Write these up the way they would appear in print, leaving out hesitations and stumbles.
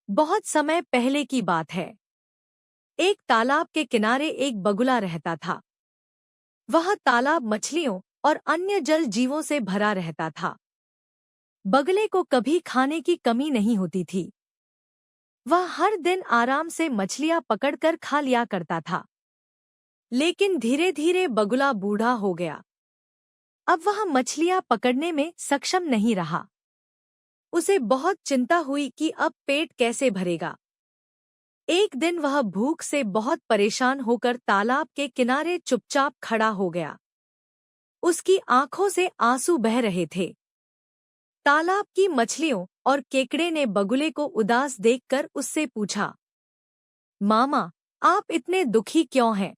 बहुत समय पहले की बात है। एक तालाब के किनारे एक बगुला रहता था। वह तालाब मछलियों और अन्य जल जीवों से भरा रहता था। बगले को कभी खाने की कमी नहीं होती थी। वह हर दिन आराम से मछलियां पकड़कर खा लिया करता था। लेकिन धीरे धीरे बगुला बूढ़ा हो गया। अब वह मछलियां पकड़ने में सक्षम नहीं रहा। उसे बहुत चिंता हुई कि अब पेट कैसे भरेगा। एक दिन वह भूख से बहुत परेशान होकर तालाब के किनारे चुपचाप खड़ा हो गया। उसकी आंखों से आंसू बह रहे थे। तालाब की मछलियों और केकड़े ने बगुले को उदास देखकर उससे पूछा, मामा, आप इतने दुखी क्यों हैं?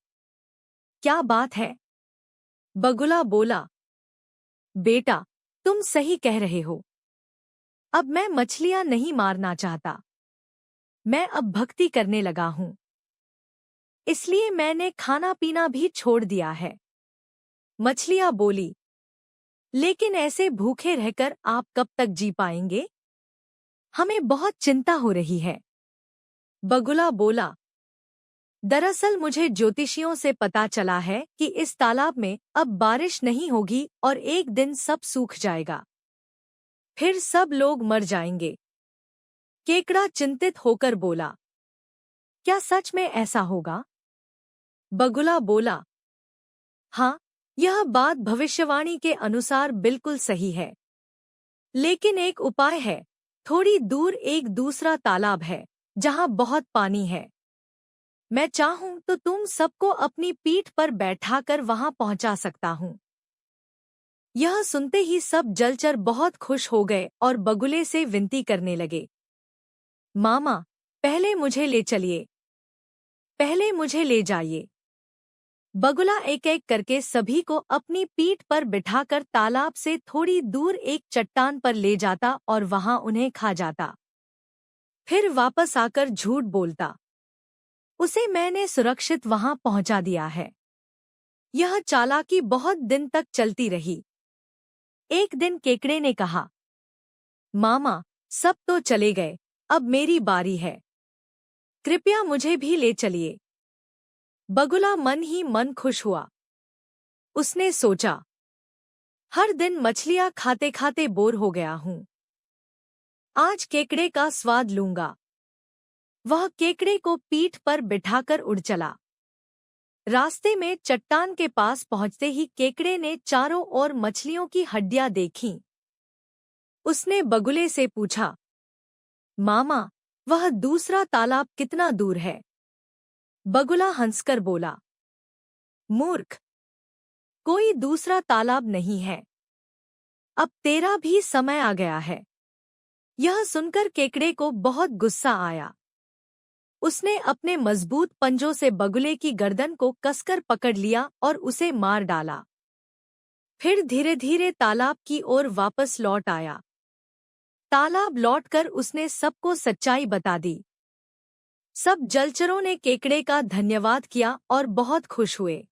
क्या बात है? बगुला बोला, बेटा, तुम सही कह रहे हो। अब मैं मछलियां नहीं मारना चाहता। मैं अब भक्ति करने लगा हूँ। इसलिए मैंने खाना पीना भी छोड़ दिया है। मछलियां बोली, लेकिन ऐसे भूखे रहकर आप कब तक जी पाएंगे? हमें बहुत चिंता हो रही है। बगुला बोला, दरअसल मुझे ज्योतिषियों से पता चला है कि इस तालाब में अब बारिश नहीं होगी और एक दिन सब सूख जाएगा। फिर सब लोग मर जाएंगे। केकड़ा चिंतित होकर बोला, क्या सच में ऐसा होगा? बगुला बोला, हाँ, यह बात भविष्यवाणी के अनुसार बिल्कुल सही है। लेकिन एक उपाय है। थोड़ी दूर एक दूसरा तालाब है जहाँ बहुत पानी है। मैं चाहूं तो तुम सबको अपनी पीठ पर बैठाकर वहां पहुंचा सकता हूं। यह सुनते ही सब जलचर बहुत खुश हो गए और बगुले से विनती करने लगे, मामा, पहले मुझे ले चलिए। पहले मुझे ले जाइए। बगुला एक एक करके सभी को अपनी पीठ पर बिठाकर तालाब से थोड़ी दूर एक चट्टान पर ले जाता और वहां उन्हें खा जाता। फिर वापस आकर झूठ बोलता, उसे मैंने सुरक्षित वहां पहुंचा दिया है। यह चालाकी बहुत दिन तक चलती रही। एक दिन केकड़े ने कहा, मामा, सब तो चले गए, अब मेरी बारी है। कृपया मुझे भी ले चलिए। बगुला मन ही मन खुश हुआ। उसने सोचा, हर दिन मछलियां खाते खाते बोर हो गया हूं। आज केकड़े का स्वाद लूंगा। वह केकड़े को पीठ पर बिठाकर उड़ चला। रास्ते में चट्टान के पास पहुंचते ही केकड़े ने चारों ओर मछलियों की हड्डियां देखीं। उसने बगुले से पूछा, मामा, वह दूसरा तालाब कितना दूर है? बगुला हंसकर बोला, मूर्ख, कोई दूसरा तालाब नहीं है। अब तेरा भी समय आ गया है। यह सुनकर केकड़े को बहुत गुस्सा आया। उसने अपने मजबूत पंजों से बगुले की गर्दन को कसकर पकड़ लिया और उसे मार डाला। फिर धीरे धीरे तालाब की ओर वापस लौट आया। तालाब लौटकर उसने सबको सच्चाई बता दी। सब जलचरों ने केकड़े का धन्यवाद किया और बहुत खुश हुए।